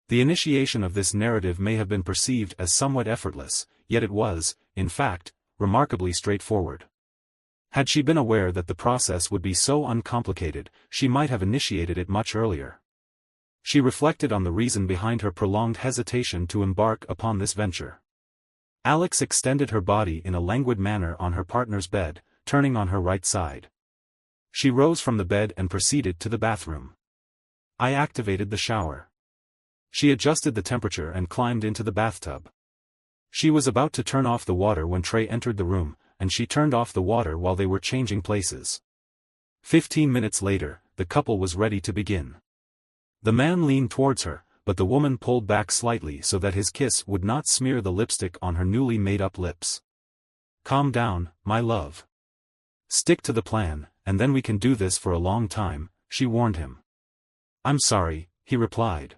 The initiation of this narrative may have been perceived as somewhat effortless, yet it was, in fact, remarkably straightforward. Had she been aware that the process would be so uncomplicated, she might have initiated it much earlier. She reflected on the reason behind her prolonged hesitation to embark upon this venture. Alex extended her body in a languid manner on her partner's bed, turning on her right side. She rose from the bed and proceeded to the bathroom. I activated the shower. She adjusted the temperature and climbed into the bathtub. She was about to turn off the water when Trey entered the room, and she turned off the water while they were changing places. 15 minutes later, the couple was ready to begin. The man leaned towards her, but the woman pulled back slightly so that his kiss would not smear the lipstick on her newly made-up lips. Calm down, my love. Stick to the plan, and then we can do this for a long time, she warned him. I'm sorry, he replied.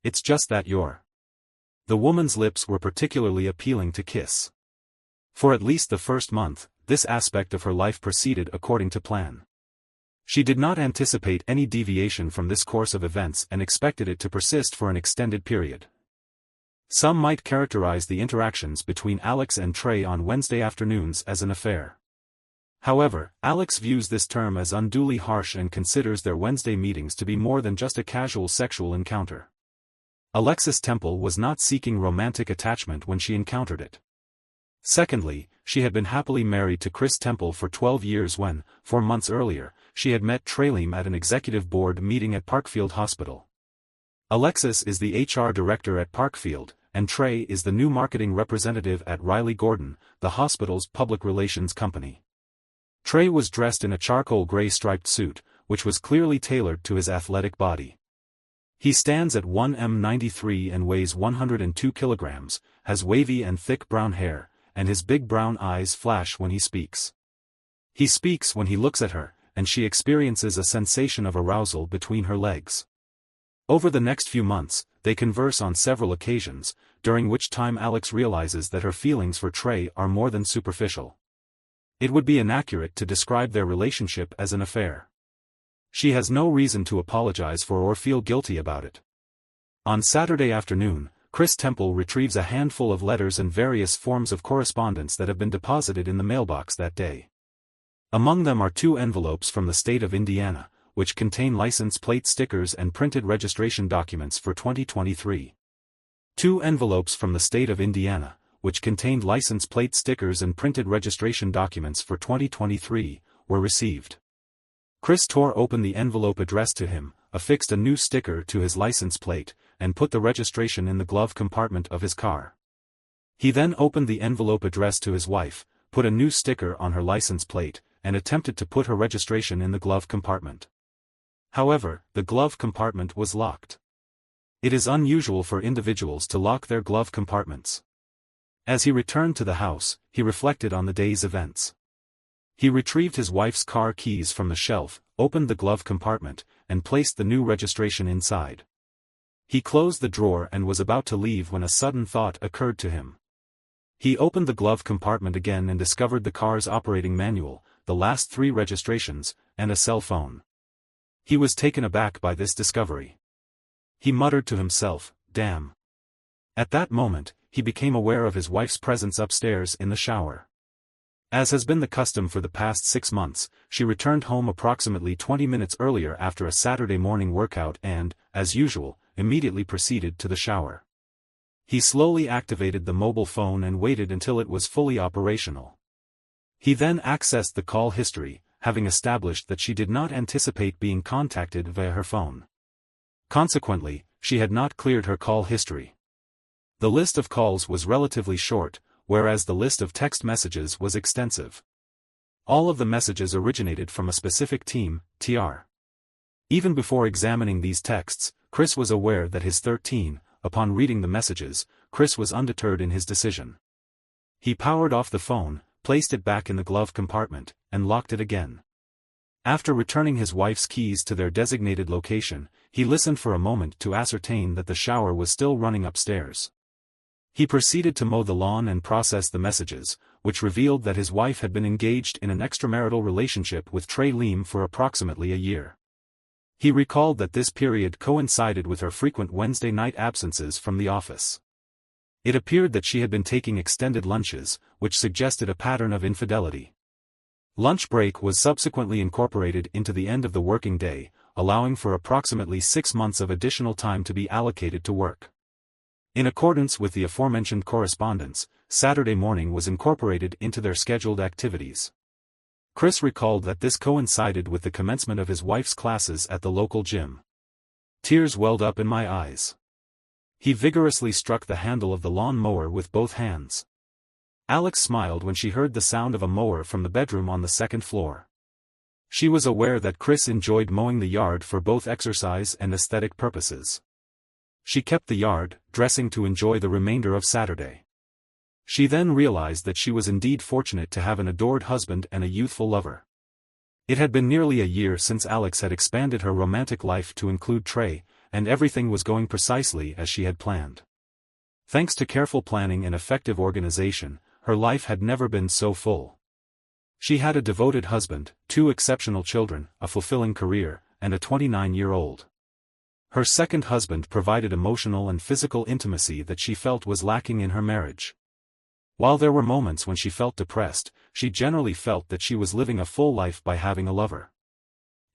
It's just that you're. The woman's lips were particularly appealing to kiss. For at least the first month, this aspect of her life proceeded according to plan. She did not anticipate any deviation from this course of events and expected it to persist for an extended period. Some might characterize the interactions between Alex and Trey on Wednesday afternoons as an affair. However, Alex views this term as unduly harsh and considers their Wednesday meetings to be more than just a casual sexual encounter. Alexis Temple was not seeking romantic attachment when she encountered it. Secondly, she had been happily married to Chris Temple for 12 years when, 4 months earlier, she had met Trey Leem at an executive board meeting at Parkfield Hospital. Alexis is the HR director at Parkfield, and Trey is the new marketing representative at Riley Gordon, the hospital's public relations company. Trey was dressed in a charcoal gray striped suit, which was clearly tailored to his athletic body. He stands at 1m93 and weighs 102 kilograms, has wavy and thick brown hair, and his big brown eyes flash when he speaks. He speaks when he looks at her, and she experiences a sensation of arousal between her legs. Over the next few months, they converse on several occasions, during which time Alex realizes that her feelings for Trey are more than superficial. It would be inaccurate to describe their relationship as an affair. She has no reason to apologize for or feel guilty about it. On Saturday afternoon, Chris Temple retrieves a handful of letters and various forms of correspondence that have been deposited in the mailbox that day. Among them are 2 envelopes from the state of Indiana, which contain license plate stickers and printed registration documents for 2023. 2 envelopes from the state of Indiana, which contained license plate stickers and printed registration documents for 2023, were received. Chris tore open the envelope addressed to him, affixed a new sticker to his license plate, and put the registration in the glove compartment of his car. He then opened the envelope addressed to his wife, put a new sticker on her license plate, and attempted to put her registration in the glove compartment. However, the glove compartment was locked. It is unusual for individuals to lock their glove compartments. As he returned to the house, he reflected on the day's events. He retrieved his wife's car keys from the shelf, opened the glove compartment, and placed the new registration inside. He closed the drawer and was about to leave when a sudden thought occurred to him. He opened the glove compartment again and discovered the car's operating manual, the last 3 registrations, and a cell phone. He was taken aback by this discovery. He muttered to himself, "Damn." At that moment, he became aware of his wife's presence upstairs in the shower. As has been the custom for the past 6 months, she returned home approximately 20 minutes earlier after a Saturday morning workout and, as usual, immediately proceeded to the shower. He slowly activated the mobile phone and waited until it was fully operational. He then accessed the call history, having established that she did not anticipate being contacted via her phone. Consequently, she had not cleared her call history. The list of calls was relatively short, whereas the list of text messages was extensive. All of the messages originated from a specific team, TR. Even before examining these texts, Chris was aware that his 13, upon reading the messages, Chris was undeterred in his decision. He powered off the phone, placed it back in the glove compartment, and locked it again. After returning his wife's keys to their designated location, he listened for a moment to ascertain that the shower was still running upstairs. He proceeded to mow the lawn and process the messages, which revealed that his wife had been engaged in an extramarital relationship with Trey Leem for approximately a year. He recalled that this period coincided with her frequent Wednesday night absences from the office. It appeared that she had been taking extended lunches, which suggested a pattern of infidelity. Lunch break was subsequently incorporated into the end of the working day, allowing for approximately 6 months of additional time to be allocated to work. In accordance with the aforementioned correspondence, Saturday morning was incorporated into their scheduled activities. Chris recalled that this coincided with the commencement of his wife's classes at the local gym. Tears welled up in my eyes. He vigorously struck the handle of the lawn mower with both hands. Alex smiled when she heard the sound of a mower from the bedroom on the second floor. She was aware that Chris enjoyed mowing the yard for both exercise and aesthetic purposes. She kept the yard, dressing to enjoy the remainder of Saturday. She then realized that she was indeed fortunate to have an adored husband and a youthful lover. It had been nearly a year since Alex had expanded her romantic life to include Trey, and everything was going precisely as she had planned. Thanks to careful planning and effective organization, her life had never been so full. She had a devoted husband, 2 exceptional children, a fulfilling career, and a 29-year-old. Her second husband provided emotional and physical intimacy that she felt was lacking in her marriage. While there were moments when she felt depressed, she generally felt that she was living a full life by having a lover.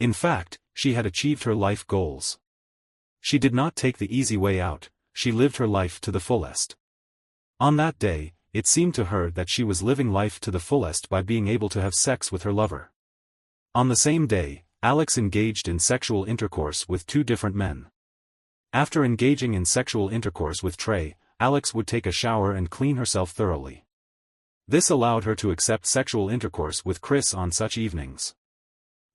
In fact, she had achieved her life goals. She did not take the easy way out, she lived her life to the fullest. On that day, it seemed to her that she was living life to the fullest by being able to have sex with her lover. On the same day, Alex engaged in sexual intercourse with 2 different men. After engaging in sexual intercourse with Trey, Alex would take a shower and clean herself thoroughly. This allowed her to accept sexual intercourse with Chris on such evenings.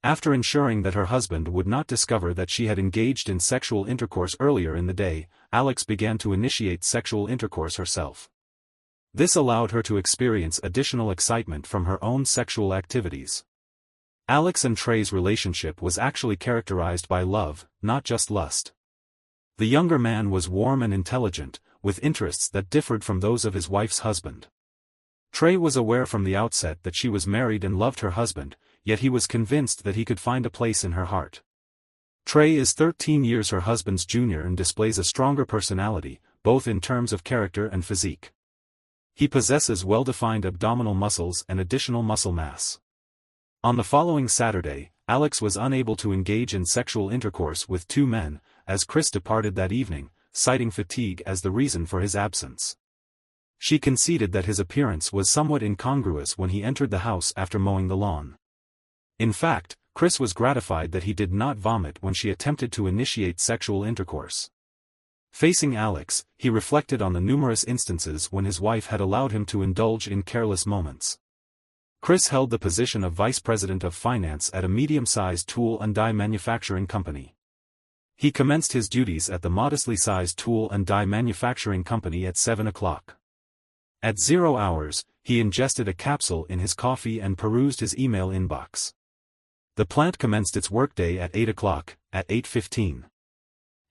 After ensuring that her husband would not discover that she had engaged in sexual intercourse earlier in the day, Alex began to initiate sexual intercourse herself. This allowed her to experience additional excitement from her own sexual activities. Alex and Trey's relationship was actually characterized by love, not just lust. The younger man was warm and intelligent, with interests that differed from those of his wife's husband. Trey was aware from the outset that she was married and loved her husband, yet he was convinced that he could find a place in her heart. Trey is 13 years her husband's junior and displays a stronger personality, both in terms of character and physique. He possesses well-defined abdominal muscles and additional muscle mass. On the following Saturday, Alex was unable to engage in sexual intercourse with 2 men, as Chris departed that evening, citing fatigue as the reason for his absence. She conceded that his appearance was somewhat incongruous when he entered the house after mowing the lawn. In fact, Chris was gratified that he did not vomit when she attempted to initiate sexual intercourse. Facing Alex, he reflected on the numerous instances when his wife had allowed him to indulge in careless moments. Chris held the position of vice president of finance at a medium-sized tool and die manufacturing company. He commenced his duties at the modestly sized tool and die manufacturing company at 7 o'clock. At 0 hours, he ingested a capsule in his coffee and perused his email inbox. The plant commenced its workday at 8 o'clock. At 8:15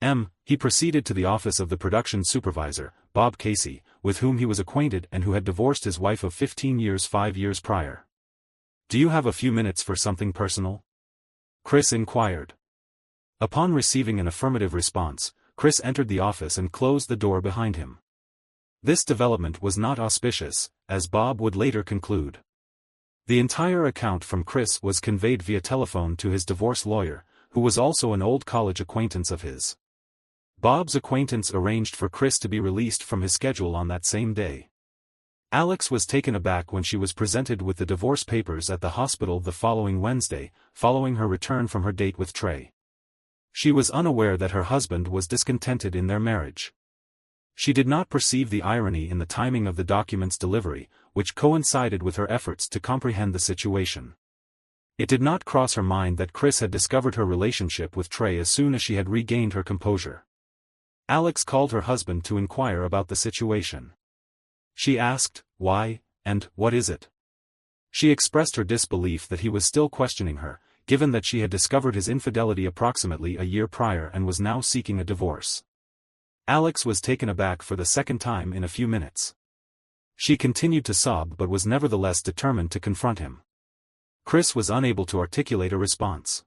m., he proceeded to the office of the production supervisor, Bob Casey, with whom he was acquainted and who had divorced his wife of 15 years 5 years prior. "Do you have a few minutes for something personal?" Chris inquired. Upon receiving an affirmative response, Chris entered the office and closed the door behind him. This development was not auspicious, as Bob would later conclude. The entire account from Chris was conveyed via telephone to his divorce lawyer, who was also an old college acquaintance of his. Bob's acquaintance arranged for Chris to be released from his schedule on that same day. Alex was taken aback when she was presented with the divorce papers at the hospital the following Wednesday, following her return from her date with Trey. She was unaware that her husband was discontented in their marriage. She did not perceive the irony in the timing of the document's delivery, which coincided with her efforts to comprehend the situation. It did not cross her mind that Chris had discovered her relationship with Trey as soon as she had regained her composure. Alex called her husband to inquire about the situation. She asked, "Why, and what is it?" She expressed her disbelief that he was still questioning her, given that she had discovered his infidelity approximately a year prior and was now seeking a divorce. Alex was taken aback for the second time in a few minutes. She continued to sob but was nevertheless determined to confront him. Chris was unable to articulate a response.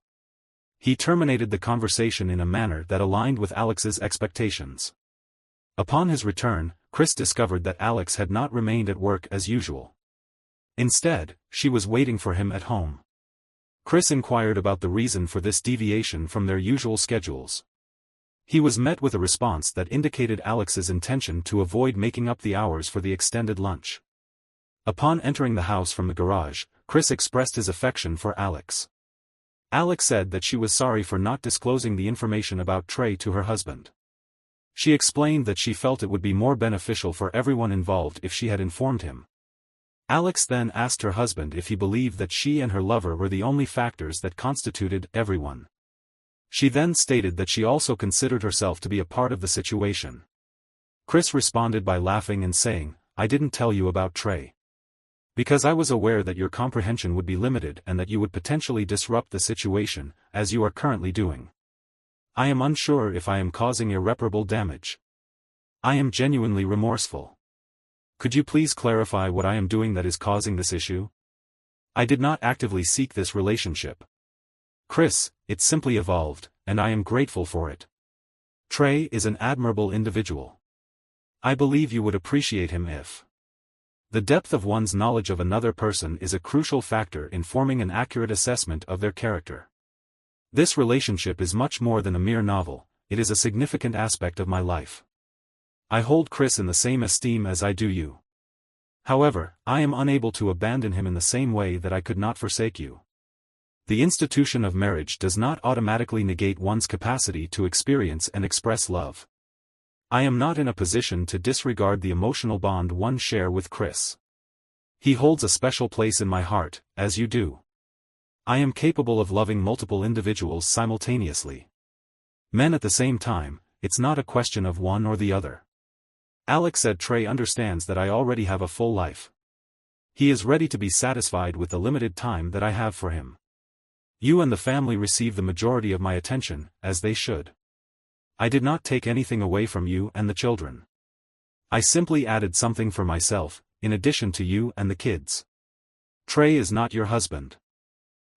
He terminated the conversation in a manner that aligned with Alex's expectations. Upon his return, Chris discovered that Alex had not remained at work as usual. Instead, she was waiting for him at home. Chris inquired about the reason for this deviation from their usual schedules. He was met with a response that indicated Alex's intention to avoid making up the hours for the extended lunch. Upon entering the house from the garage, Chris expressed his affection for Alex. Alex said that she was sorry for not disclosing the information about Trey to her husband. She explained that she felt it would be more beneficial for everyone involved if she had informed him. Alex then asked her husband if he believed that she and her lover were the only factors that constituted everyone. She then stated that she also considered herself to be a part of the situation. Chris responded by laughing and saying, "I didn't tell you about Trey. Because I was aware that your comprehension would be limited and that you would potentially disrupt the situation, as you are currently doing. I am unsure if I am causing irreparable damage. I am genuinely remorseful. Could you please clarify what I am doing that is causing this issue? I did not actively seek this relationship. Chris, it simply evolved, and I am grateful for it. Trey is an admirable individual. I believe you would appreciate him if." The depth of one's knowledge of another person is a crucial factor in forming an accurate assessment of their character. This relationship is much more than a mere novel, it is a significant aspect of my life. I hold Chris in the same esteem as I do you. However, I am unable to abandon him in the same way that I could not forsake you. The institution of marriage does not automatically negate one's capacity to experience and express love. I am not in a position to disregard the emotional bond one share with Chris. He holds a special place in my heart, as you do. I am capable of loving multiple individuals simultaneously. Men at the same time, it's not a question of one or the other. Alex said Trey understands that I already have a full life. He is ready to be satisfied with the limited time that I have for him. You and the family receive the majority of my attention, as they should. I did not take anything away from you and the children. I simply added something for myself, in addition to you and the kids. Trey is not your husband.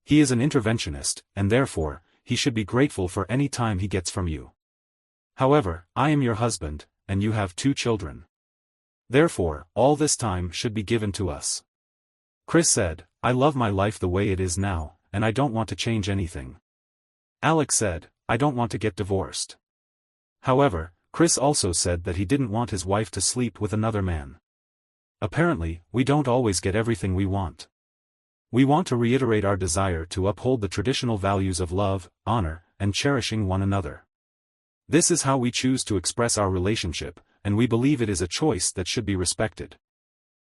He is an interventionist, and therefore, he should be grateful for any time he gets from you. However, I am your husband, and you have 2 children. Therefore, all this time should be given to us. Chris said, I love my life the way it is now, and I don't want to change anything. Alex said, I don't want to get divorced. However, Chris also said that he didn't want his wife to sleep with another man. Apparently, we don't always get everything we want. We want to reiterate our desire to uphold the traditional values of love, honor, and cherishing one another. This is how we choose to express our relationship, and we believe it is a choice that should be respected.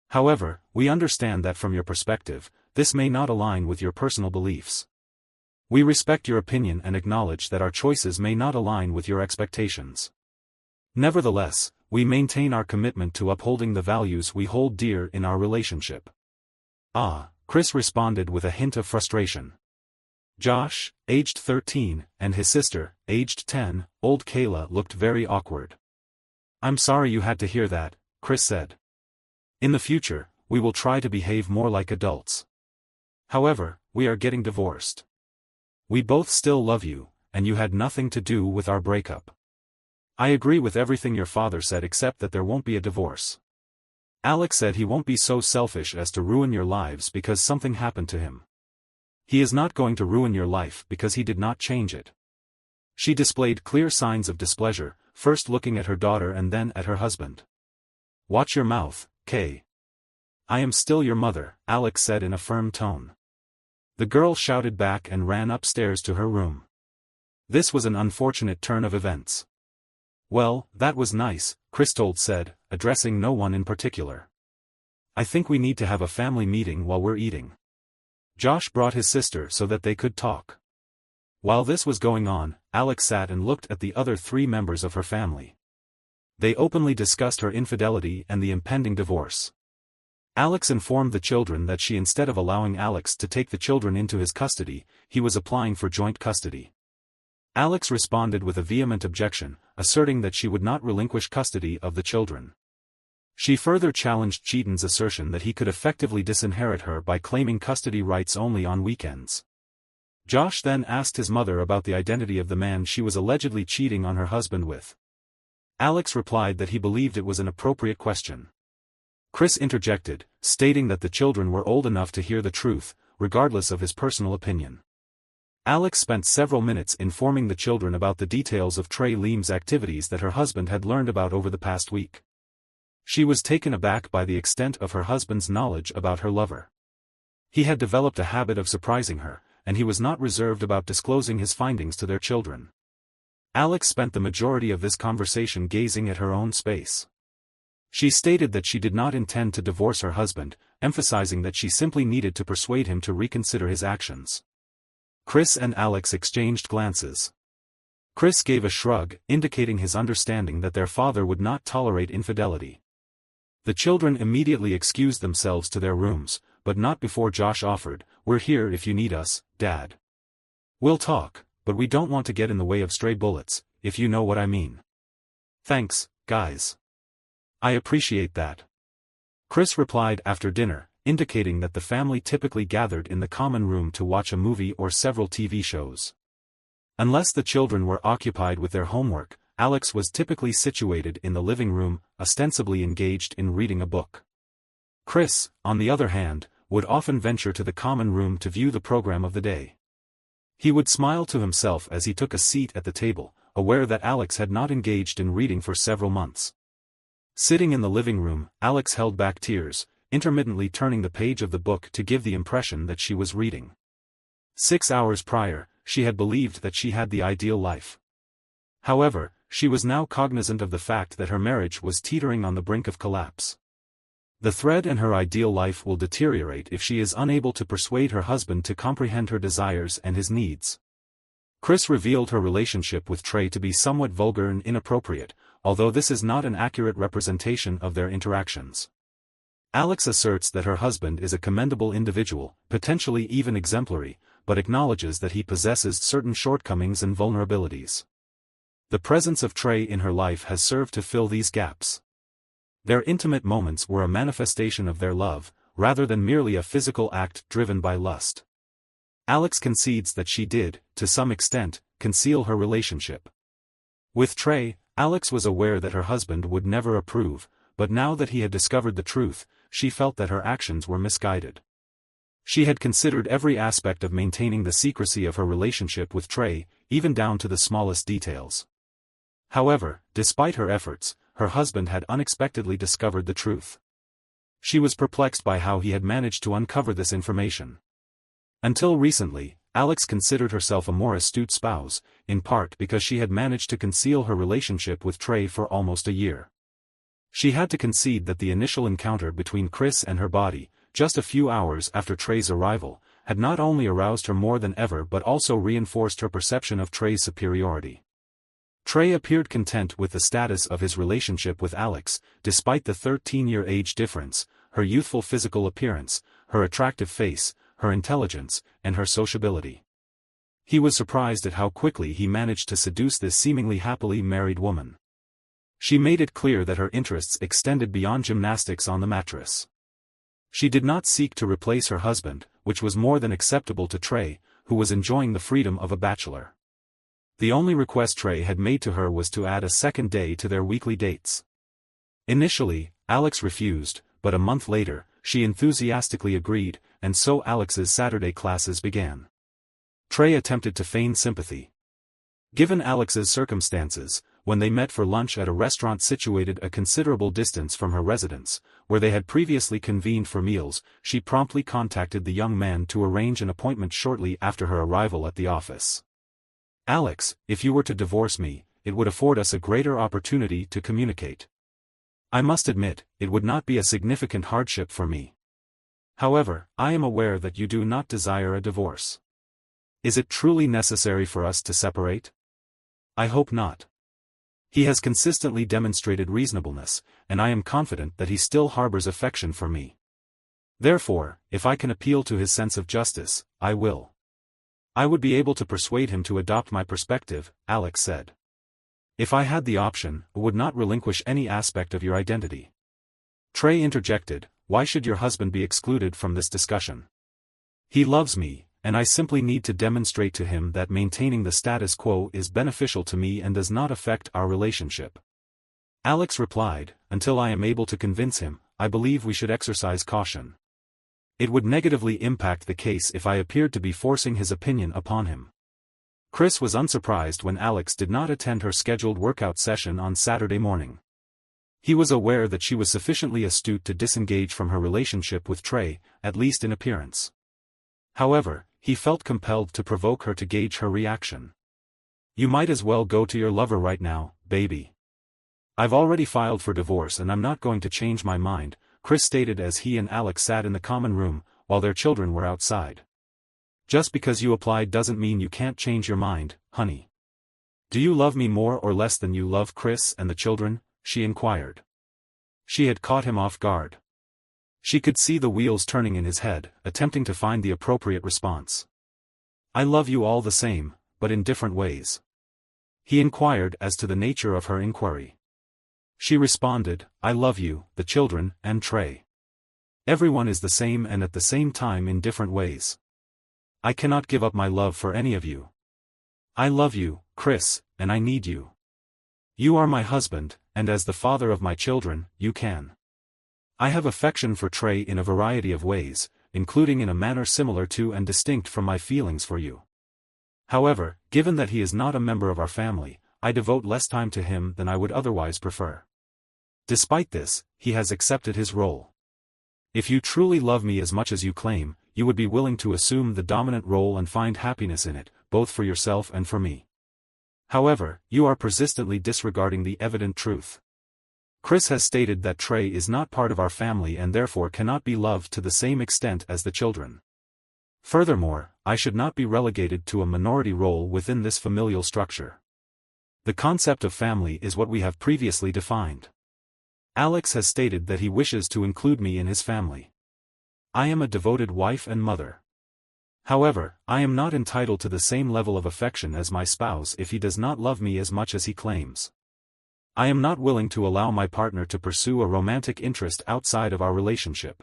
However, we understand that from your perspective, this may not align with your personal beliefs. We respect your opinion and acknowledge that our choices may not align with your expectations. Nevertheless, we maintain our commitment to upholding the values we hold dear in our relationship. Chris responded with a hint of frustration. Josh, aged 13, and his sister, aged 10, old Kayla looked very awkward. I'm sorry you had to hear that, Chris said. In the future, we will try to behave more like adults. However, we are getting divorced. We both still love you, and you had nothing to do with our breakup. I agree with everything your father said except that there won't be a divorce. Alex said he won't be so selfish as to ruin your lives because something happened to him. He is not going to ruin your life because he did not change it. She displayed clear signs of displeasure, first looking at her daughter and then at her husband. Watch your mouth, Kay. I am still your mother, Alex said in a firm tone. The girl shouted back and ran upstairs to her room. This was an unfortunate turn of events. Well, that was nice, Christold said, addressing no one in particular. I think we need to have a family meeting while we're eating. Josh brought his sister so that they could talk. While this was going on, Alex sat and looked at the other 3 members of her family. They openly discussed her infidelity and the impending divorce. Alex informed the children that instead of allowing Alex to take the children into his custody, he was applying for joint custody. Alex responded with a vehement objection, asserting that she would not relinquish custody of the children. She further challenged Cheaton's assertion that he could effectively disinherit her by claiming custody rights only on weekends. Josh then asked his mother about the identity of the man she was allegedly cheating on her husband with. Alex replied that he believed it was an appropriate question. Chris interjected, stating that the children were old enough to hear the truth, regardless of his personal opinion. Alex spent several minutes informing the children about the details of Trey Leem's activities that her husband had learned about over the past week. She was taken aback by the extent of her husband's knowledge about her lover. He had developed a habit of surprising her, and he was not reserved about disclosing his findings to their children. Alex spent the majority of this conversation gazing at her own space. She stated that she did not intend to divorce her husband, emphasizing that she simply needed to persuade him to reconsider his actions. Chris and Alex exchanged glances. Chris gave a shrug, indicating his understanding that their father would not tolerate infidelity. The children immediately excused themselves to their rooms, but not before Josh offered, "We're here if you need us, Dad. We'll talk, but we don't want to get in the way of stray bullets, if you know what I mean." "Thanks, guys. I appreciate that," Chris replied after dinner, indicating that the family typically gathered in the common room to watch a movie or several TV shows. Unless the children were occupied with their homework, Alex was typically situated in the living room, ostensibly engaged in reading a book. Chris, on the other hand, would often venture to the common room to view the program of the day. He would smile to himself as he took a seat at the table, aware that Alex had not engaged in reading for several months. Sitting in the living room, Alex held back tears, intermittently turning the page of the book to give the impression that she was reading. 6 hours prior, she had believed that she had the ideal life. However, she was now cognizant of the fact that her marriage was teetering on the brink of collapse. The thread in her ideal life will deteriorate if she is unable to persuade her husband to comprehend her desires and his needs. Chris revealed her relationship with Trey to be somewhat vulgar and inappropriate, although this is not an accurate representation of their interactions. Alex asserts that her husband is a commendable individual, potentially even exemplary, but acknowledges that he possesses certain shortcomings and vulnerabilities. The presence of Trey in her life has served to fill these gaps. Their intimate moments were a manifestation of their love, rather than merely a physical act driven by lust. Alex concedes that she did, to some extent, conceal her relationship. With Trey, Alex was aware that her husband would never approve, but now that he had discovered the truth, she felt that her actions were misguided. She had considered every aspect of maintaining the secrecy of her relationship with Trey, even down to the smallest details. However, despite her efforts, her husband had unexpectedly discovered the truth. She was perplexed by how he had managed to uncover this information. Until recently, Alex considered herself a more astute spouse, in part because she had managed to conceal her relationship with Trey for almost a year. She had to concede that the initial encounter between Chris and her body, just a few hours after Trey's arrival, had not only aroused her more than ever but also reinforced her perception of Trey's superiority. Trey appeared content with the status of his relationship with Alex, despite the 13-year age difference, her youthful physical appearance, her attractive face, her intelligence, and her sociability. He was surprised at how quickly he managed to seduce this seemingly happily married woman. She made it clear that her interests extended beyond gymnastics on the mattress. She did not seek to replace her husband, which was more than acceptable to Trey, who was enjoying the freedom of a bachelor. The only request Trey had made to her was to add a second day to their weekly dates. Initially, Alex refused, but a month later, she enthusiastically agreed, and so Alex's Saturday classes began. Trey attempted to feign sympathy. Given Alex's circumstances, when they met for lunch at a restaurant situated a considerable distance from her residence, where they had previously convened for meals, she promptly contacted the young man to arrange an appointment shortly after her arrival at the office. "Alex, if you were to divorce me, it would afford us a greater opportunity to communicate. I must admit, it would not be a significant hardship for me. However, I am aware that you do not desire a divorce. Is it truly necessary for us to separate? I hope not. He has consistently demonstrated reasonableness, and I am confident that he still harbors affection for me. Therefore, if I can appeal to his sense of justice, I will. I would be able to persuade him to adopt my perspective," Alex said. "If I had the option, I would not relinquish any aspect of your identity." Trey interjected, "Why should your husband be excluded from this discussion? He loves me, and I simply need to demonstrate to him that maintaining the status quo is beneficial to me and does not affect our relationship. Alex replied, "Until I am able to convince him, I believe we should exercise caution. It would negatively impact the case if I appeared to be forcing his opinion upon him." Chris was unsurprised when Alex did not attend her scheduled workout session on Saturday morning. He was aware that she was sufficiently astute to disengage from her relationship with Trey, at least in appearance. However, he felt compelled to provoke her to gauge her reaction. "You might as well go to your lover right now, baby. I've already filed for divorce and I'm not going to change my mind," Chris stated as he and Alex sat in the common room, while their children were outside. "Just because you applied doesn't mean you can't change your mind, honey. Do you love me more or less than you love Chris and the children?" she inquired. She had caught him off guard. She could see the wheels turning in his head, attempting to find the appropriate response. "I love you all the same, but in different ways." He inquired as to the nature of her inquiry. She responded, "I love you, the children, and Trey. Everyone is the same and at the same time in different ways. I cannot give up my love for any of you. I love you, Chris, and I need you. You are my husband, and as the father of my children, you can. I have affection for Trey in a variety of ways, including in a manner similar to and distinct from my feelings for you. However, given that he is not a member of our family, I devote less time to him than I would otherwise prefer. Despite this, he has accepted his role. If you truly love me as much as you claim, you would be willing to assume the dominant role and find happiness in it, both for yourself and for me. However, you are persistently disregarding the evident truth. Chris has stated that Trey is not part of our family and therefore cannot be loved to the same extent as the children. Furthermore, I should not be relegated to a minority role within this familial structure. The concept of family is what we have previously defined. Alex has stated that he wishes to include me in his family. I am a devoted wife and mother. However, I am not entitled to the same level of affection as my spouse if he does not love me as much as he claims. I am not willing to allow my partner to pursue a romantic interest outside of our relationship.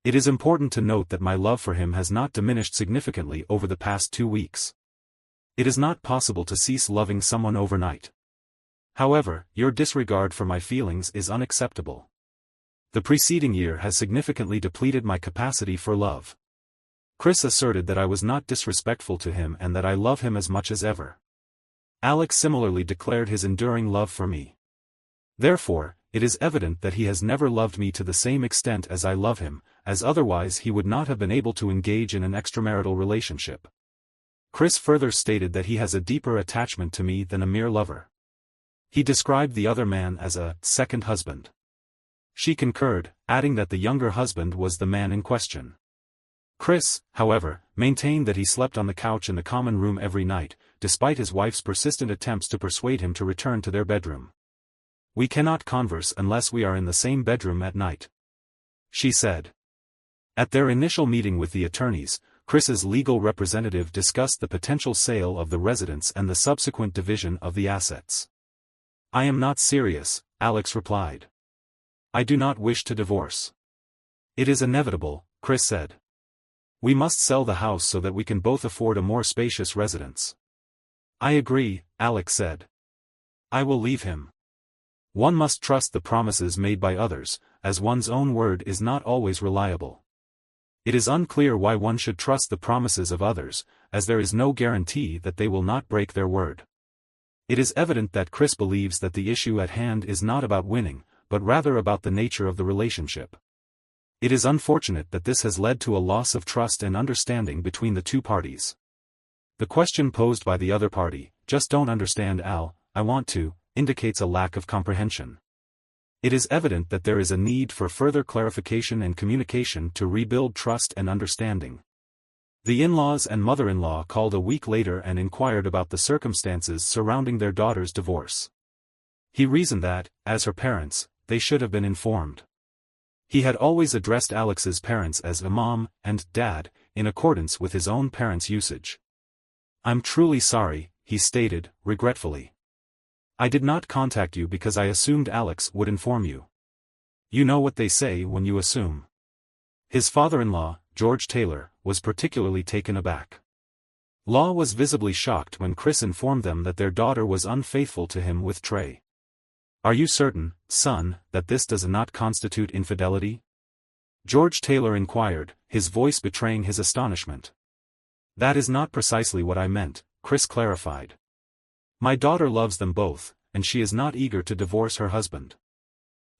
It is important to note that my love for him has not diminished significantly over the past 2 weeks. It is not possible to cease loving someone overnight. However, your disregard for my feelings is unacceptable. The preceding year has significantly depleted my capacity for love. Chris asserted that I was not disrespectful to him and that I love him as much as ever. Alex similarly declared his enduring love for me. Therefore, it is evident that he has never loved me to the same extent as I love him, as otherwise he would not have been able to engage in an extramarital relationship. Chris further stated that he has a deeper attachment to me than a mere lover. He described the other man as a second husband. She concurred, adding that the younger husband was the man in question. Chris, however, maintained that he slept on the couch in the common room every night, despite his wife's persistent attempts to persuade him to return to their bedroom. "We cannot converse unless we are in the same bedroom at night," she said. At their initial meeting with the attorneys, Chris's legal representative discussed the potential sale of the residence and the subsequent division of the assets. "I am not serious," Alex replied. "I do not wish to divorce. It is inevitable," Chris said. "We must sell the house so that we can both afford a more spacious residence." "I agree," Alex said. "I will leave him. One must trust the promises made by others, as one's own word is not always reliable. It is unclear why one should trust the promises of others, as there is no guarantee that they will not break their word." It is evident that Chris believes that the issue at hand is not about winning, but rather about the nature of the relationship. It is unfortunate that this has led to a loss of trust and understanding between the two parties. The question posed by the other party, "Just don't understand Al, I want to," indicates a lack of comprehension. It is evident that there is a need for further clarification and communication to rebuild trust and understanding. The in-laws and mother-in-law called a week later and inquired about the circumstances surrounding their daughter's divorce. He reasoned that, as her parents, they should have been informed. He had always addressed Alex's parents as Mom and Dad, in accordance with his own parents' usage. "I'm truly sorry," he stated, regretfully. "I did not contact you because I assumed Alex would inform you. You know what they say when you assume." His father-in-law, George Taylor, was particularly taken aback. Law was visibly shocked when Chris informed them that their daughter was unfaithful to him with Trey. "Are you certain, son, that this does not constitute infidelity?" George Taylor inquired, his voice betraying his astonishment. "That is not precisely what I meant," Chris clarified. "My daughter loves them both, and she is not eager to divorce her husband."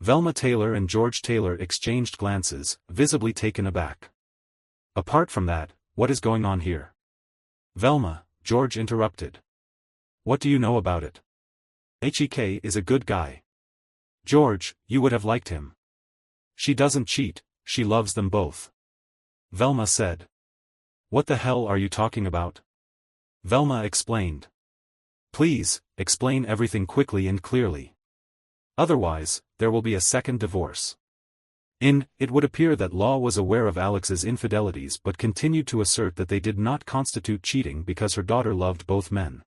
Velma Taylor and George Taylor exchanged glances, visibly taken aback. "Apart from that, what is going on here?" "Velma," George interrupted. "What do you know about it?" "Hek is a good guy. George, you would have liked him. She doesn't cheat, she loves them both," Velma said. "What the hell are you talking about?" Velma explained. "Please, explain everything quickly and clearly. Otherwise, there will be a second divorce." It would appear that Law was aware of Alex's infidelities but continued to assert that they did not constitute cheating because her daughter loved both men.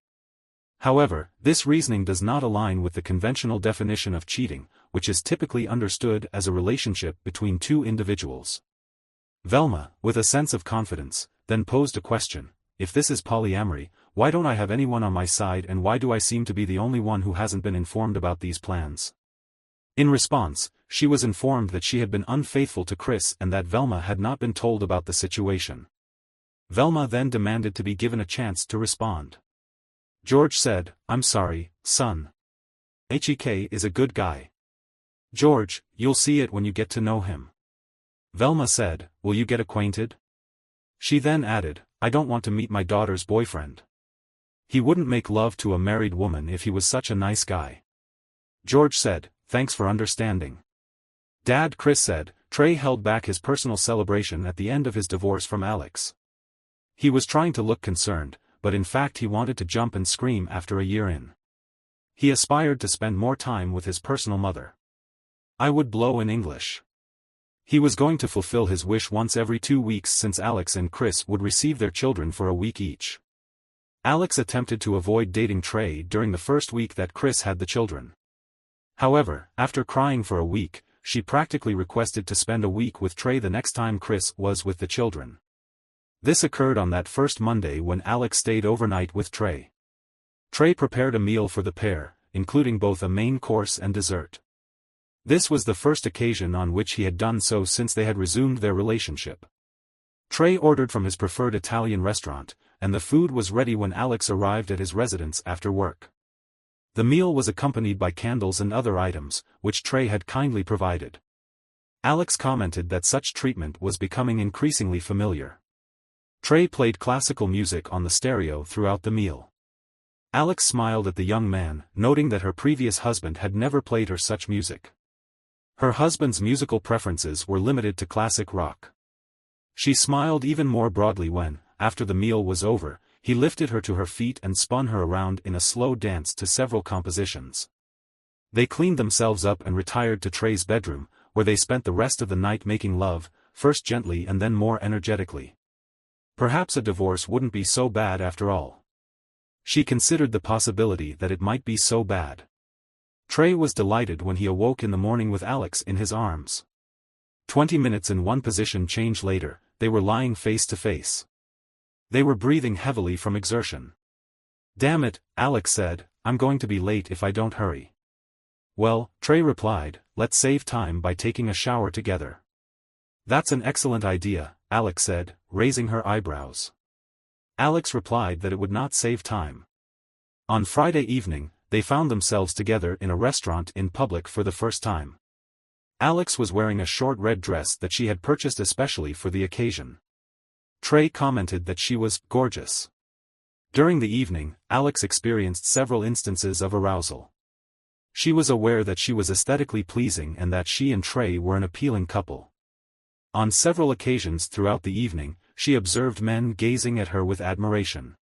However, this reasoning does not align with the conventional definition of cheating, which is typically understood as a relationship between two individuals. Velma, with a sense of confidence, then posed a question: "If this is polyamory, why don't I have anyone on my side and why do I seem to be the only one who hasn't been informed about these plans?" In response, she was informed that she had been unfaithful to Chris and that Velma had not been told about the situation. Velma then demanded to be given a chance to respond. George said, "I'm sorry, son. Hek is a good guy. George, you'll see it when you get to know him." Velma said, "Will you get acquainted?" She then added, "I don't want to meet my daughter's boyfriend. He wouldn't make love to a married woman if he was such a nice guy." George said, "Thanks for understanding. Dad." Chris said, Trey held back his personal celebration at the end of his divorce from Alex. He was trying to look concerned, but in fact he wanted to jump and scream after a year in. He aspired to spend more time with his personal mother. "I would blow in English." He was going to fulfill his wish once every 2 weeks since Alex and Chris would receive their children for a week each. Alex attempted to avoid dating Trey during the first week that Chris had the children. However, after crying for a week, she practically requested to spend a week with Trey the next time Chris was with the children. This occurred on that first Monday when Alex stayed overnight with Trey. Trey prepared a meal for the pair, including both a main course and dessert. This was the first occasion on which he had done so since they had resumed their relationship. Trey ordered from his preferred Italian restaurant, and the food was ready when Alex arrived at his residence after work. The meal was accompanied by candles and other items, which Trey had kindly provided. Alex commented that such treatment was becoming increasingly familiar. Trey played classical music on the stereo throughout the meal. Alex smiled at the young man, noting that her previous husband had never played her such music. Her husband's musical preferences were limited to classic rock. She smiled even more broadly when, after the meal was over, he lifted her to her feet and spun her around in a slow dance to several compositions. They cleaned themselves up and retired to Trey's bedroom, where they spent the rest of the night making love, first gently and then more energetically. Perhaps a divorce wouldn't be so bad after all. She considered the possibility that it might be so bad. Trey was delighted when he awoke in the morning with Alex in his arms. 20 minutes in one position change later, they were lying face to face. They were breathing heavily from exertion. "Damn it," Alex said, "I'm going to be late if I don't hurry." "Well," Trey replied, "let's save time by taking a shower together." "That's an excellent idea," Alex said, raising her eyebrows. Alex replied that it would not save time. On Friday evening, they found themselves together in a restaurant in public for the first time. Alex was wearing a short red dress that she had purchased especially for the occasion. Trey commented that she was gorgeous. During the evening, Alex experienced several instances of arousal. She was aware that she was aesthetically pleasing and that she and Trey were an appealing couple. On several occasions throughout the evening, she observed men gazing at her with admiration.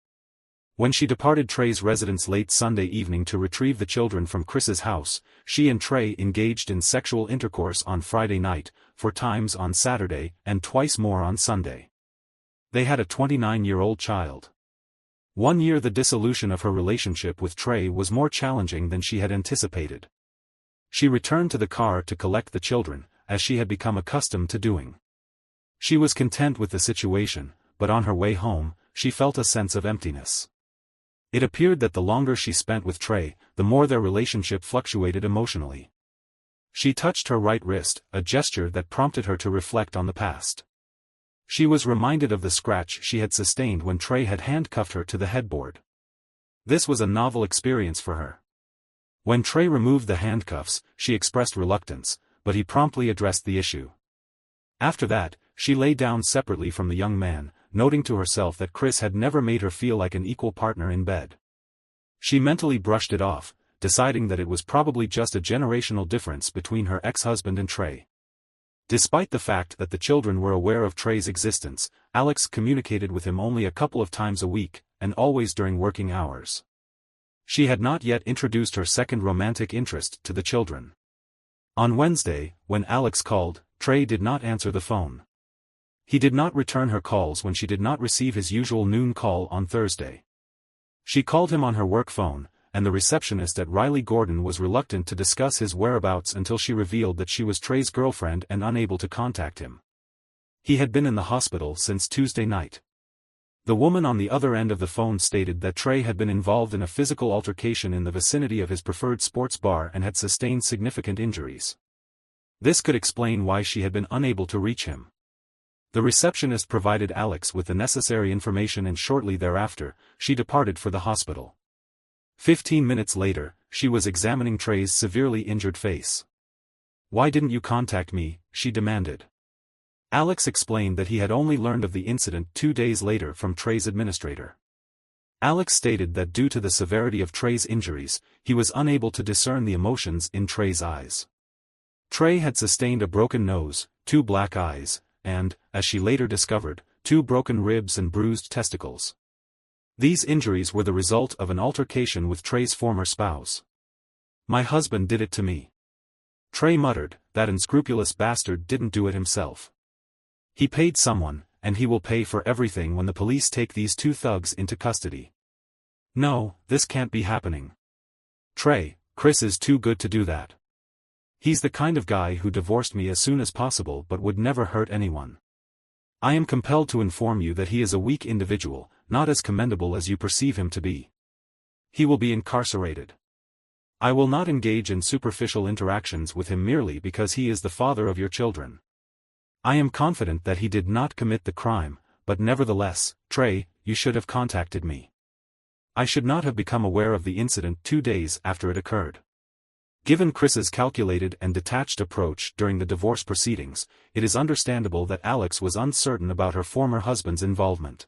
When she departed Trey's residence late Sunday evening to retrieve the children from Chris's house, she and Trey engaged in sexual intercourse on Friday night, 4 times on Saturday, and twice more on Sunday. They had a 29-year-old child. 1 year. The dissolution of her relationship with Trey was more challenging than she had anticipated. She returned to the car to collect the children, as she had become accustomed to doing. She was content with the situation, but on her way home, she felt a sense of emptiness. It appeared that the longer she spent with Trey, the more their relationship fluctuated emotionally. She touched her right wrist, a gesture that prompted her to reflect on the past. She was reminded of the scratch she had sustained when Trey had handcuffed her to the headboard. This was a novel experience for her. When Trey removed the handcuffs, she expressed reluctance, but he promptly addressed the issue. After that, she lay down separately from the young man, noting to herself that Chris had never made her feel like an equal partner in bed. She mentally brushed it off, deciding that it was probably just a generational difference between her ex-husband and Trey. Despite the fact that the children were aware of Trey's existence, Alex communicated with him only a couple of times a week, and always during working hours. She had not yet introduced her second romantic interest to the children. On Wednesday, when Alex called, Trey did not answer the phone. He did not return her calls when she did not receive his usual noon call on Thursday. She called him on her work phone, and the receptionist at Riley Gordon was reluctant to discuss his whereabouts until she revealed that she was Trey's girlfriend and unable to contact him. He had been in the hospital since Tuesday night. The woman on the other end of the phone stated that Trey had been involved in a physical altercation in the vicinity of his preferred sports bar and had sustained significant injuries. This could explain why she had been unable to reach him. The receptionist provided Alex with the necessary information and shortly thereafter, she departed for the hospital. 15 minutes later, she was examining Trey's severely injured face. "Why didn't you contact me?" she demanded. Alex explained that he had only learned of the incident 2 days later from Trey's administrator. Alex stated that due to the severity of Trey's injuries, he was unable to discern the emotions in Trey's eyes. Trey had sustained a broken nose, 2 black eyes, and, as she later discovered, 2 broken ribs and bruised testicles. These injuries were the result of an altercation with Trey's former spouse. "My husband did it to me." Trey muttered, "That unscrupulous bastard didn't do it himself. He paid someone, and he will pay for everything when the police take these 2 thugs into custody." "No, this can't be happening. Chris is too good to do that. He's the kind of guy who divorced me as soon as possible but would never hurt anyone. I am compelled to inform you that he is a weak individual, not as commendable as you perceive him to be. He will be incarcerated. I will not engage in superficial interactions with him merely because he is the father of your children. I am confident that he did not commit the crime, but nevertheless, Trey, you should have contacted me. I should not have become aware of the incident 2 days after it occurred." Given Chris's calculated and detached approach during the divorce proceedings, it is understandable that Alex was uncertain about her former husband's involvement.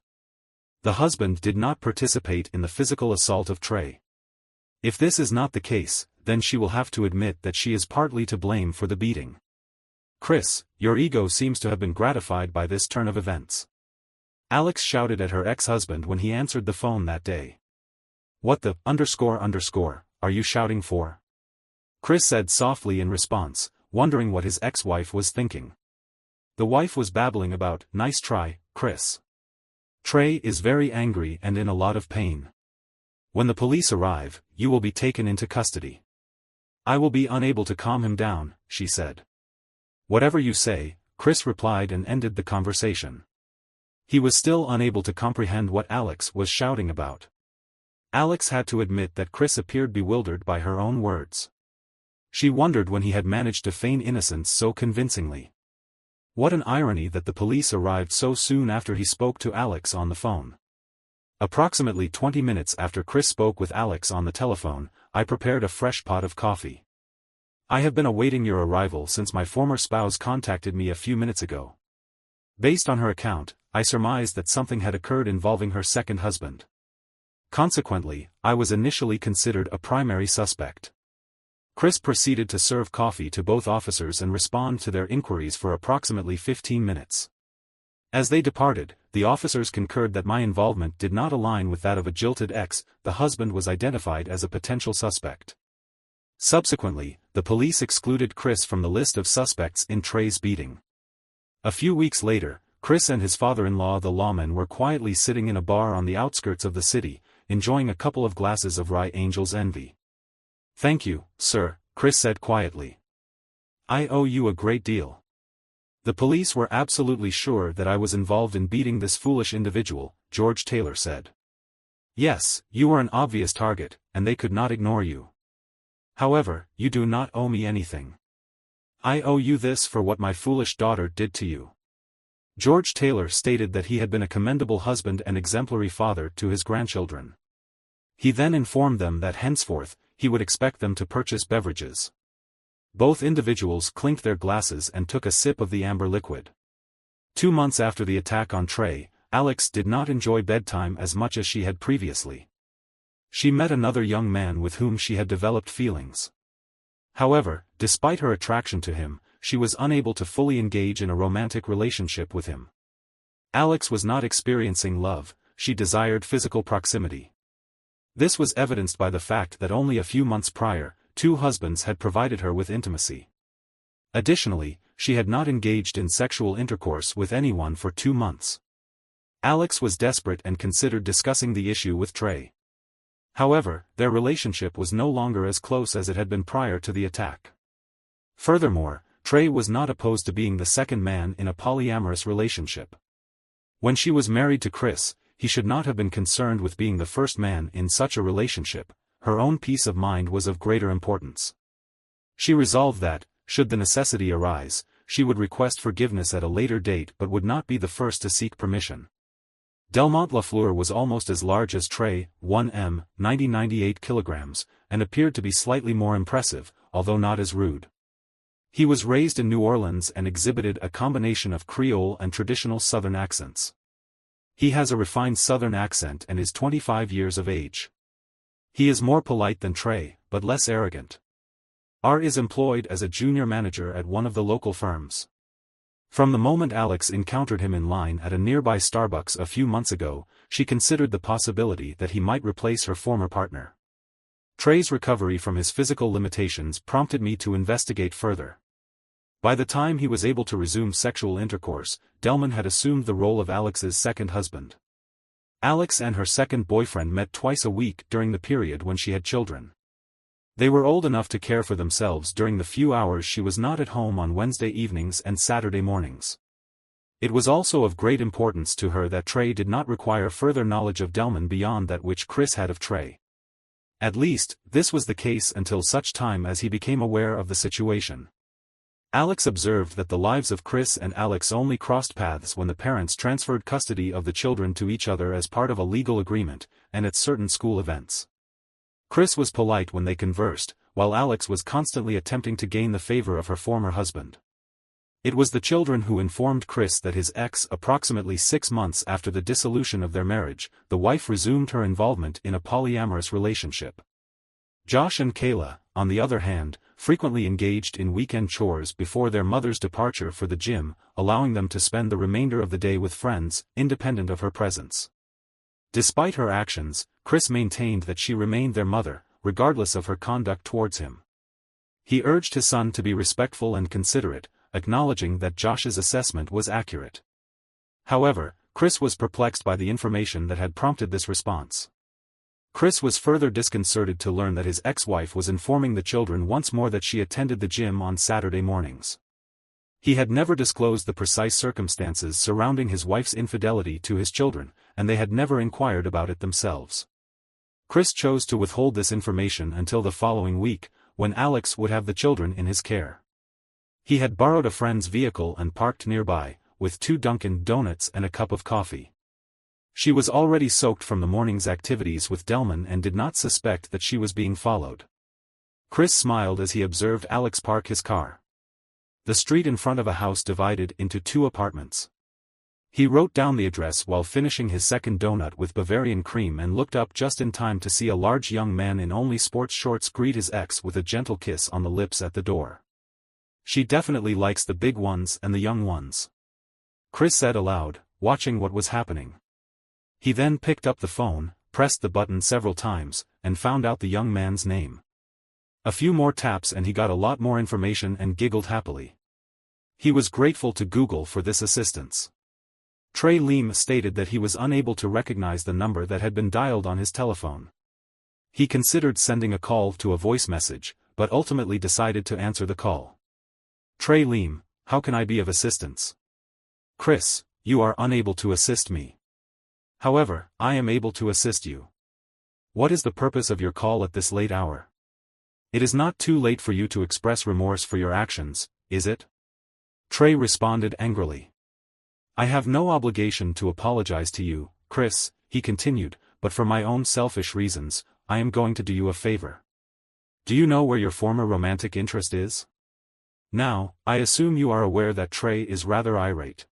The husband did not participate in the physical assault of Trey. If this is not the case, then she will have to admit that she is partly to blame for the beating. "Chris, your ego seems to have been gratified by this turn of events." Alex shouted at her ex-husband when he answered the phone that day. "What the are you shouting for?" Chris said softly in response, wondering what his ex-wife was thinking. The wife was babbling about, "Nice try, Chris. Trey is very angry and in a lot of pain. When the police arrive, you will be taken into custody." "I will be unable to calm him down," she said. "Whatever you say," Chris replied and ended the conversation. He was still unable to comprehend what Alex was shouting about. Alex had to admit that Chris appeared bewildered by her own words. She wondered when he had managed to feign innocence so convincingly. What an irony that the police arrived so soon after he spoke to Alex on the phone. Approximately 20 minutes after Chris spoke with Alex on the telephone, I prepared a fresh pot of coffee. I have been awaiting your arrival since my former spouse contacted me a few minutes ago. Based on her account, I surmised that something had occurred involving her second husband. Consequently, I was initially considered a primary suspect. Chris proceeded to serve coffee to both officers and respond to their inquiries for approximately 15 minutes. As they departed, the officers concurred that my involvement did not align with that of a jilted ex. The husband was identified as a potential suspect. Subsequently, the police excluded Chris from the list of suspects in Trey's beating. A few weeks later, Chris and his father-in-law the lawman were quietly sitting in a bar on the outskirts of the city, enjoying a couple of glasses of rye Angel's Envy. "Thank you, sir," Chris said quietly. "I owe you a great deal." The police were absolutely sure that I was involved in beating this foolish individual, George Taylor said. Yes, you were an obvious target, and they could not ignore you. However, you do not owe me anything. I owe you this for what my foolish daughter did to you. George Taylor stated that he had been a commendable husband and exemplary father to his grandchildren. He then informed them that henceforth, he would expect them to purchase beverages. Both individuals clinked their glasses and took a sip of the amber liquid. 2 months after the attack on Trey, Alex did not enjoy bedtime as much as she had previously. She met another young man with whom she had developed feelings. However, despite her attraction to him, she was unable to fully engage in a romantic relationship with him. Alex was not experiencing love, she desired physical proximity. This was evidenced by the fact that only a few months prior, 2 husbands had provided her with intimacy. Additionally, she had not engaged in sexual intercourse with anyone for 2 months. Alex was desperate and considered discussing the issue with Trey. However, their relationship was no longer as close as it had been prior to the attack. Furthermore, Trey was not opposed to being the second man in a polyamorous relationship. When she was married to Chris, he should not have been concerned with being the first man in such a relationship. Her own peace of mind was of greater importance. She resolved that, should the necessity arise, she would request forgiveness at a later date but would not be the first to seek permission. Delmont Lafleur was almost as large as Trey, 1m, 98 kilograms, and appeared to be slightly more impressive, although not as rude. He was raised in New Orleans and exhibited a combination of Creole and traditional Southern accents. He has a refined Southern accent and is 25 years of age. He is more polite than Trey, but less arrogant. R is employed as a junior manager at one of the local firms. From the moment Alex encountered him in line at a nearby Starbucks a few months ago, she considered the possibility that he might replace her former partner. Trey's recovery from his physical limitations prompted me to investigate further. By the time he was able to resume sexual intercourse, Delman had assumed the role of Alex's second husband. Alex and her second boyfriend met twice a week during the period when she had children. They were old enough to care for themselves during the few hours she was not at home on Wednesday evenings and Saturday mornings. It was also of great importance to her that Trey did not require further knowledge of Delman beyond that which Chris had of Trey. At least, this was the case until such time as he became aware of the situation. Alex observed that the lives of Chris and Alex only crossed paths when the parents transferred custody of the children to each other as part of a legal agreement, and at certain school events. Chris was polite when they conversed, while Alex was constantly attempting to gain the favor of her former husband. It was the children who informed Chris that his ex, approximately 6 months after the dissolution of their marriage, the wife resumed her involvement in a polyamorous relationship. Josh and Kayla, on the other hand, frequently engaged in weekend chores before their mother's departure for the gym, allowing them to spend the remainder of the day with friends, independent of her presence. Despite her actions, Chris maintained that she remained their mother, regardless of her conduct towards him. He urged his son to be respectful and considerate, acknowledging that Josh's assessment was accurate. However, Chris was perplexed by the information that had prompted this response. Chris was further disconcerted to learn that his ex-wife was informing the children once more that she attended the gym on Saturday mornings. He had never disclosed the precise circumstances surrounding his wife's infidelity to his children, and they had never inquired about it themselves. Chris chose to withhold this information until the following week, when Alex would have the children in his care. He had borrowed a friend's vehicle and parked nearby, with 2 Dunkin' Donuts and a cup of coffee. She was already soaked from the morning's activities with Delman and did not suspect that she was being followed. Chris smiled as he observed Alex park his car. The street in front of a house divided into 2 apartments. He wrote down the address while finishing his second donut with Bavarian cream and looked up just in time to see a large young man in only sports shorts greet his ex with a gentle kiss on the lips at the door. She definitely likes the big ones and the young ones, Chris said aloud, watching what was happening. He then picked up the phone, pressed the button several times, and found out the young man's name. A few more taps and he got a lot more information and giggled happily. He was grateful to Google for this assistance. Trey Leem stated that he was unable to recognize the number that had been dialed on his telephone. He considered sending a call to a voice message, but ultimately decided to answer the call. Trey Leem, how can I be of assistance? Chris, you are unable to assist me. However, I am able to assist you. What is the purpose of your call at this late hour? It is not too late for you to express remorse for your actions, is it? Trey responded angrily. I have no obligation to apologize to you, Chris, he continued, but for my own selfish reasons, I am going to do you a favor. Do you know where your former romantic interest is? Now, I assume you are aware that Trey is rather irate.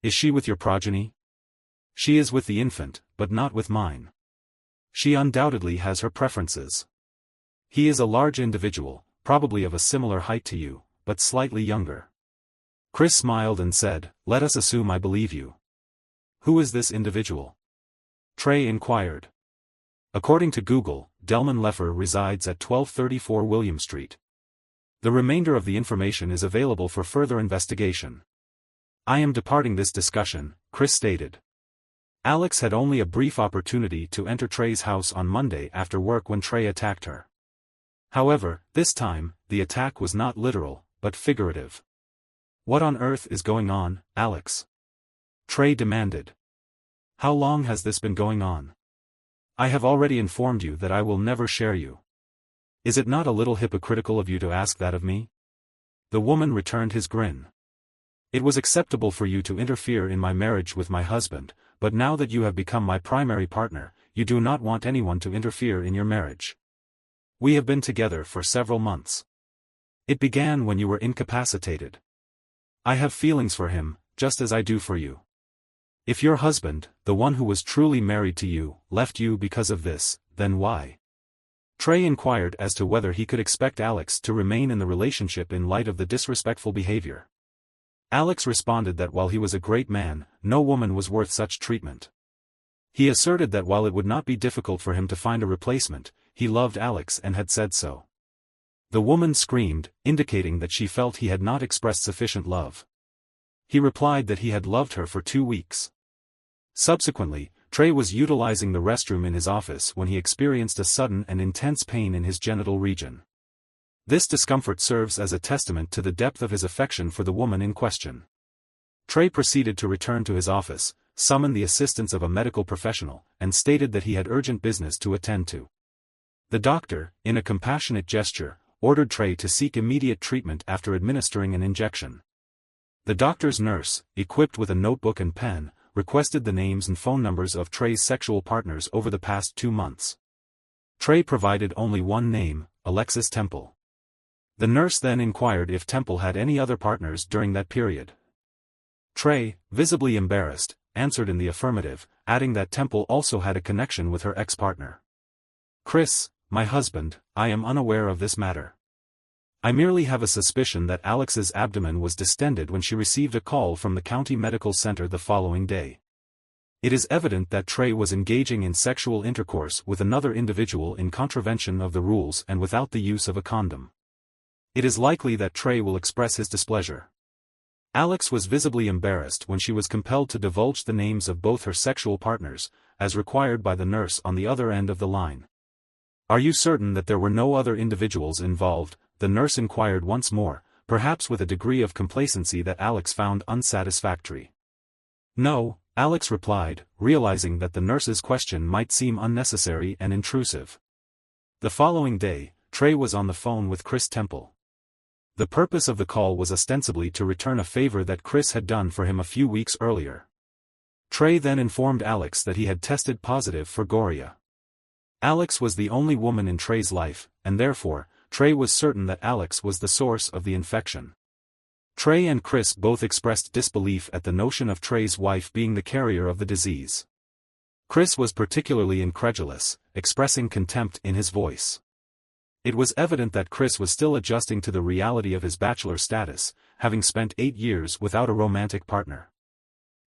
Is she with your progeny? She is with the infant, but not with mine. She undoubtedly has her preferences. He is a large individual, probably of a similar height to you, but slightly younger. Chris smiled and said, let us assume I believe you. Who is this individual? Trey inquired. According to Google, Delman Leffer resides at 1234 William Street. The remainder of the information is available for further investigation. I am departing this discussion, Chris stated. Alex had only a brief opportunity to enter Trey's house on Monday after work when Trey attacked her. However, this time, the attack was not literal, but figurative. What on earth is going on, Alex? Trey demanded. How long has this been going on? I have already informed you that I will never share you. Is it not a little hypocritical of you to ask that of me? The woman returned his grin. It was acceptable for you to interfere in my marriage with my husband, but now that you have become my primary partner, you do not want anyone to interfere in your marriage. We have been together for several months. It began when you were incapacitated. I have feelings for him, just as I do for you. If your husband, the one who was truly married to you, left you because of this, then why? Trey inquired as to whether he could expect Alex to remain in the relationship in light of the disrespectful behavior. Alex responded that while he was a great man, no woman was worth such treatment. He asserted that while it would not be difficult for him to find a replacement, he loved Alex and had said so. The woman screamed, indicating that she felt he had not expressed sufficient love. He replied that he had loved her for 2 weeks. Subsequently, Trey was utilizing the restroom in his office when he experienced a sudden and intense pain in his genital region. This discomfort serves as a testament to the depth of his affection for the woman in question. Trey proceeded to return to his office, summoned the assistance of a medical professional, and stated that he had urgent business to attend to. The doctor, in a compassionate gesture, ordered Trey to seek immediate treatment after administering an injection. The doctor's nurse, equipped with a notebook and pen, requested the names and phone numbers of Trey's sexual partners over the past 2 months. Trey provided only one name, Alexis Temple. The nurse then inquired if Temple had any other partners during that period. Trey, visibly embarrassed, answered in the affirmative, adding that Temple also had a connection with her ex-partner. Chris, my husband, I am unaware of this matter. I merely have a suspicion that Alex's abdomen was distended when she received a call from the county medical center the following day. It is evident that Trey was engaging in sexual intercourse with another individual in contravention of the rules and without the use of a condom. It is likely that Trey will express his displeasure. Alex was visibly embarrassed when she was compelled to divulge the names of both her sexual partners, as required by the nurse on the other end of the line. Are you certain that there were no other individuals involved? The nurse inquired once more, perhaps with a degree of complacency that Alex found unsatisfactory. No, Alex replied, realizing that the nurse's question might seem unnecessary and intrusive. The following day, Trey was on the phone with Chris Temple. The purpose of the call was ostensibly to return a favor that Chris had done for him a few weeks earlier. Trey then informed Alex that he had tested positive for Goria. Alex was the only woman in Trey's life, and therefore, Trey was certain that Alex was the source of the infection. Trey and Chris both expressed disbelief at the notion of Trey's wife being the carrier of the disease. Chris was particularly incredulous, expressing contempt in his voice. It was evident that Chris was still adjusting to the reality of his bachelor status, having spent 8 years without a romantic partner.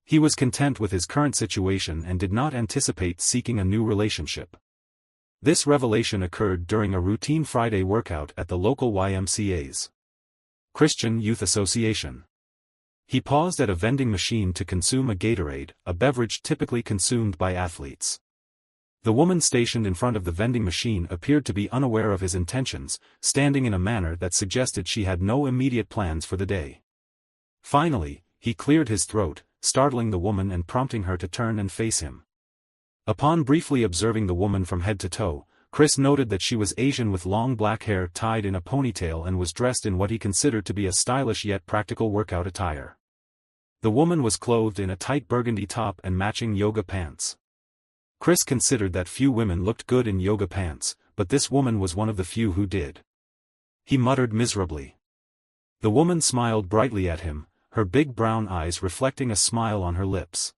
He was content with his current situation and did not anticipate seeking a new relationship. This revelation occurred during a routine Friday workout at the local YMCA's Christian Youth Association. He paused at a vending machine to consume a Gatorade, a beverage typically consumed by athletes. The woman stationed in front of the vending machine appeared to be unaware of his intentions, standing in a manner that suggested she had no immediate plans for the day. Finally, he cleared his throat, startling the woman and prompting her to turn and face him. Upon briefly observing the woman from head to toe, Chris noted that she was Asian with long black hair tied in a ponytail and was dressed in what he considered to be a stylish yet practical workout attire. The woman was clothed in a tight burgundy top and matching yoga pants. Chris considered that few women looked good in yoga pants, but this woman was one of the few who did. He muttered miserably. The woman smiled brightly at him, her big brown eyes reflecting a smile on her lips.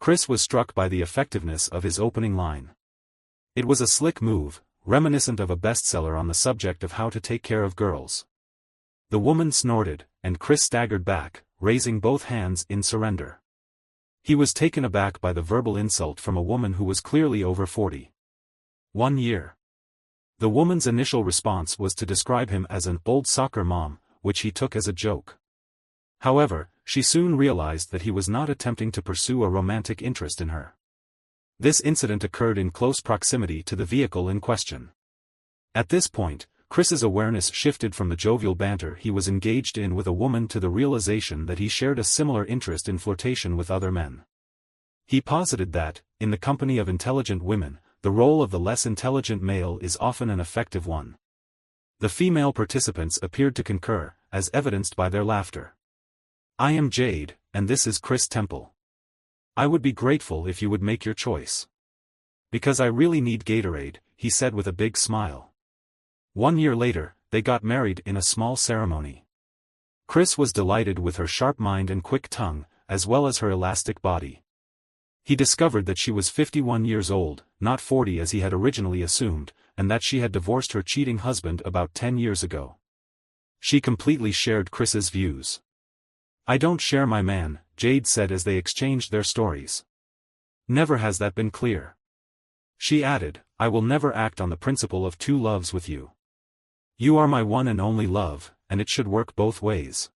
Chris was struck by the effectiveness of his opening line. It was a slick move, reminiscent of a bestseller on the subject of how to take care of girls. The woman snorted, and Chris staggered back, raising both hands in surrender. He was taken aback by the verbal insult from a woman who was clearly over 40. 1 year. The woman's initial response was to describe him as an old soccer mom, which he took as a joke. However, she soon realized that he was not attempting to pursue a romantic interest in her. This incident occurred in close proximity to the vehicle in question. At this point, Chris's awareness shifted from the jovial banter he was engaged in with a woman to the realization that he shared a similar interest in flirtation with other men. He posited that, in the company of intelligent women, the role of the less intelligent male is often an effective one. The female participants appeared to concur, as evidenced by their laughter. "I am Jade, and this is Chris Temple. I would be grateful if you would make your choice. Because I really need Gatorade," he said with a big smile. 1 year later, they got married in a small ceremony. Chris was delighted with her sharp mind and quick tongue, as well as her elastic body. He discovered that she was 51 years old, not 40 as he had originally assumed, and that she had divorced her cheating husband about 10 years ago. She completely shared Chris's views. "I don't share my man," Jade said as they exchanged their stories. "Never has that been clear." She added, "I will never act on the principle of two loves with you. You are my one and only love, and it should work both ways."